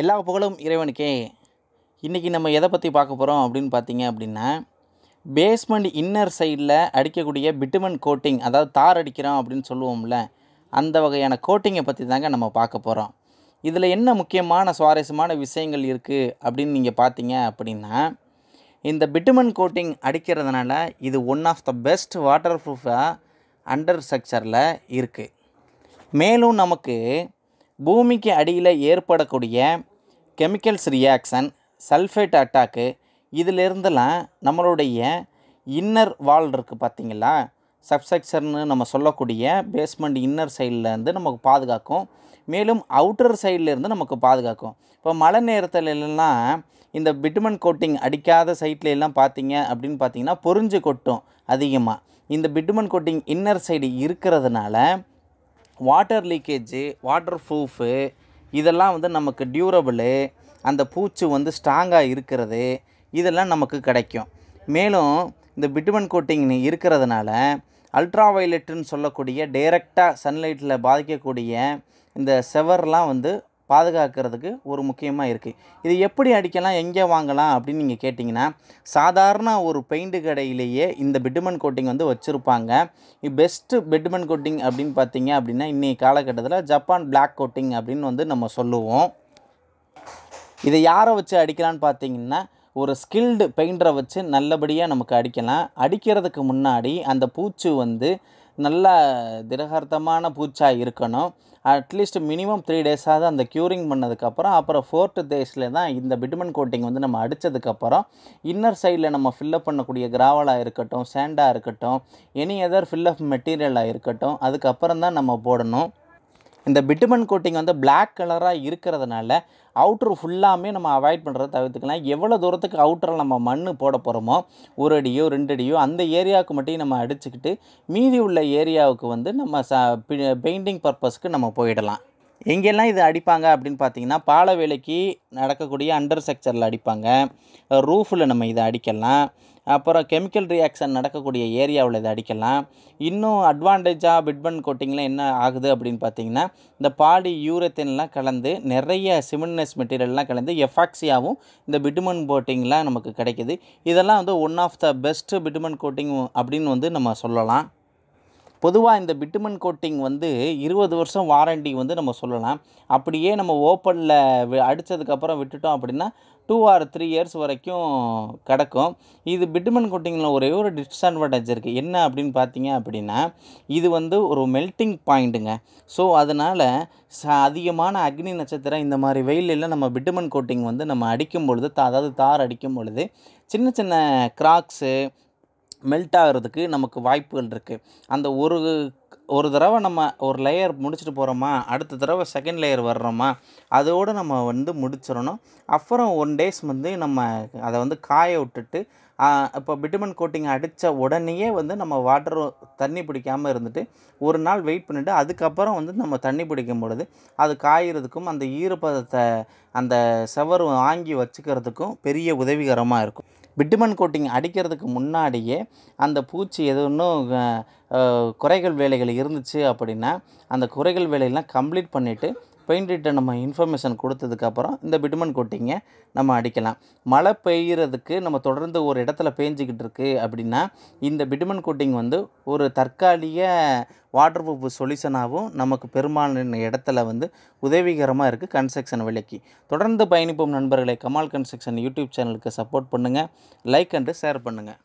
எல்லா புகழும் இறைவனுக்கே. இன்றைக்கி நம்ம எதை பற்றி பார்க்க போகிறோம் அப்படின்னு பார்த்தீங்க அப்படின்னா, பேஸ்மெண்ட் இன்னர் சைடில் அடிக்கக்கூடிய பிட்டுமன் கோட்டிங், அதாவது தார் அடிக்கிறோம் அப்படின்னு சொல்லுவோம்ல, அந்த வகையான கோட்டிங்கை பற்றி தாங்க நம்ம பார்க்க போகிறோம். இதில் என்ன முக்கியமான சுவாரஸ்யமான விஷயங்கள் இருக்குது அப்படின்னு நீங்கள் பார்த்தீங்க அப்படின்னா, இந்த பிட்டுமன் கோட்டிங் அடிக்கிறதுனால இது one of the best water ப்ரூஃபாக அண்டர் ஸ்ட்ரக்சரில் இருக்குது. மேலும் நமக்கு பூமிக்கு அடியில் ஏற்படக்கூடிய கெமிக்கல்ஸ் ரியாக்ஷன், சல்ஃபேட் அட்டாக்கு, இதிலிருந்தெல்லாம் நம்மளுடைய இன்னர் வால் இருக்குது பார்த்திங்களா, சப்ஸ்ட்ரக்சர்னு நம்ம சொல்லக்கூடிய பேஸ்மெண்ட் இன்னர் சைட்லேருந்து நமக்கு பாதுகாக்கும். மேலும் அவுட்டர் சைட்லேருந்து நமக்கு பாதுகாக்கும். இப்போ மழை நேரத்துலலாம் இந்த பிட்டுமன் கோட்டிங் அடிக்காத சைட்ல எல்லாம் பார்த்தீங்க அப்படின்னு பார்த்தீங்கன்னா பொறிஞ்சு கொட்டும் அதிகமாக. இந்த பிட்டுமன் கோட்டிங் இன்னர் சைடு இருக்கிறதுனால வாட்டர் லீக்கேஜு, வாட்டர் ப்ரூஃபு இதெல்லாம் நமக்கு டியூரபிளு, அந்த பூச்சு ஸ்ட்ராங்காக இருக்கிறது, இதெல்லாம் நமக்கு கிடைக்கும். மேலும் இந்த பிட்டுமன் கோட்டிங் இருக்கிறதுனால அல்ட்ராவயலட்டுன்னு சொல்லக்கூடிய டைரெக்டாக சன்லைட்டில் பாதிக்கக்கூடிய இந்த செவர்லாம் பாதுகாக்கிறதுக்கு ஒரு முக்கியமாக இருக்குது. இது எப்படி அடிக்கலாம், எங்கே வாங்கலாம் அப்படின்னு நீங்கள் கேட்டிங்கன்னா, சாதாரண ஒரு பெயிண்ட் கடையிலேயே இந்த பிட்டுமன் கோட்டிங் வச்சுருப்பாங்க. பெஸ்ட்டு பிட்டுமன் கோட்டிங் அப்படின்னு பார்த்தீங்க அப்படின்னா இன்றைக்கி காலகட்டத்தில் ஜப்பான் பிளாக் கோட்டிங் அப்படின்னு நம்ம சொல்லுவோம். இதை யாரை வச்சு அடிக்கலான்னு பார்த்தீங்கன்னா, ஒரு ஸ்கில்டு பெயிண்டரை வச்சு நல்லபடியாக நமக்கு அடிக்கலாம். அடிக்கிறதுக்கு முன்னாடி அந்த பூச்சு நல்லா திடகார்த்தமான பூச்சாக இருக்கணும். அட்லீஸ்ட் மினிமம் 3 டேஸாவது அந்த க்யூரிங் பண்ணதுக்கப்புறம், அப்புறம் 4th டேஸில் தான் இந்த பிட்டுமன் கோட்டிங் நம்ம அடித்ததுக்கப்புறம் இன்னர் சைடில் நம்ம ஃபில்லப் பண்ணக்கூடிய கிராவலாக இருக்கட்டும், சேண்டாக இருக்கட்டும், எனி அதர் ஃபில்லப் மெட்டீரியலாக இருக்கட்டும், அதுக்கப்புறம் தான் நம்ம போடணும். இந்த பிட்டுமன் கோட்டிங் பிளாக் கலராக இருக்கிறதுனால அவுட்ரு ஃபுல்லாமே நம்ம அவாய்ட் பண்ணுறத தவிர்த்துக்கலாம். எவ்வளோ தூரத்துக்கு அவுட்டரில் நம்ம மண் போட போகிறோமோ, 1 அடியோ 2 அடியோ அந்த ஏரியாவுக்கு மட்டும் நம்ம அடிச்சுக்கிட்டு மீதி உள்ள ஏரியாவுக்கு நம்ம பெயிண்டிங் பர்பஸ்க்கு நம்ம போயிடலாம். எங்கெல்லாம் இது அடிப்பாங்க அப்படின்னு பார்த்தீங்கன்னா, பால வேலைக்கு நடக்கக்கூடிய அண்டர் ஸ்ட்ரக்சரில் அடிப்பாங்க, ரூஃபில் நம்ம இதை அடிக்கலாம், அப்புறம் கெமிக்கல் ரியாக்ஷன் நடக்கக்கூடிய ஏரியாவில் இதை அடிக்கலாம். இன்னும் அட்வான்டேஜாக பிட்டுமன் கோட்டிங்கில் என்ன ஆகுது அப்படின்னு பார்த்தீங்கன்னா, இந்த பாலி யூரத்தன்லாம் கலந்து நிறைய சிமெண்ட்னஸ் மெட்டீரியல்லாம் கலந்து எஃபாக்சியாகவும் இந்த பிட்டுமன் கோட்டிங்லாம் நமக்கு கிடைக்கிது. இதெல்லாம் one of the best bitumen coating அப்படின்னு நம்ம சொல்லலாம். பொதுவாக இந்த பிட்டுமன் கோட்டிங் 20 வருஷம் வாரண்டி நம்ம சொல்லலாம். அப்படியே நம்ம ஓப்பனில் அடித்ததுக்கப்புறம் விட்டுட்டோம் அப்படின்னா 2 or 3 இயர்ஸ் வரைக்கும் கிடக்கும். இது பிட்டுமன் கோட்டிங்கில் ஒரே ஒரு டிஸ்அட்வான்டேஜ் இருக்குது. என்ன அப்படின்னு பார்த்தீங்க அப்படின்னா, இது ஒரு மெல்ட்டிங் பாயிண்ட்டுங்க. ஸோ அதனால் அதிகமான அக்னி நட்சத்திரம் இந்த மாதிரி வெயிலெல்லாம் நம்ம பிட்டுமன் கோட்டிங் நம்ம அடிக்கும் பொழுது, அதாவது தார் அடிக்கும் பொழுது சின்ன சின்ன கிராக்ஸு மெல்ட் ஆகிறதுக்கு நமக்கு வாய்ப்புகள் இருக்குது. அந்த ஒரு தடவை நம்ம ஒரு லேயர் முடிச்சுட்டு போகிறோமா, அடுத்த தடவை செகண்ட் லேயர் வர்றோமா, அதோடு நம்ம முடிச்சிடணும். அப்புறம் 1 டேஸ் நம்ம அதை காய விட்டுட்டு, இப்போ பிட்டுமன் கோட்டிங் அடித்த உடனேயே நம்ம தண்ணி பிடிக்காமல் இருந்துட்டு ஒரு நாள் வெயிட் பண்ணிவிட்டு அதுக்கப்புறம் நம்ம தண்ணி பிடிக்கும் பொழுது அது காய்கிறதுக்கும் அந்த ஈரப்பதத்தை அந்த செவர் வாங்கி வச்சுக்கிறதுக்கும் பெரிய உதவிகரமாக இருக்கும். பிட்டுமன் கோட்டிங் அடிக்கிறதுக்கு முன்னாடியே அந்த பூச்சி எதுவும் குறைகள் வேலைகள் இருந்துச்சு அப்படின்னா அந்த குறைகள் வேலையெல்லாம் கம்ப்ளீட் பண்ணிவிட்டு பெயிண்ட்டிட்ட நம்ம இன்ஃபர்மேஷன் கொடுத்ததுக்கப்புறம் இந்த பிட்டுமன் கோட்டிங்கை நம்ம அடிக்கலாம். மழை பெய்கிறதுக்கு நம்ம தொடர்ந்து ஒரு இடத்துல பேஞ்சிக்கிட்டு இருக்குது அப்படின்னா இந்த பிட்டுமன் கோட்டிங் ஒரு தற்காலிக வாட்டர் ப்ரூஃப் சொல்யூஷனாகவும் நமக்கு பெரும்பாலான இடத்துல உதவிகரமாக இருக்குது கன்ஸ்ட்ரக்ஷன் வேலைக்கு. தொடர்ந்து பயணிப்போம் நண்பர்களை. கமால் கன்ஸ்ட்ரக்ஷன் யூடியூப் சேனலுக்கு சப்போர்ட் பண்ணுங்கள், லைக் அண்டு ஷேர் பண்ணுங்கள்.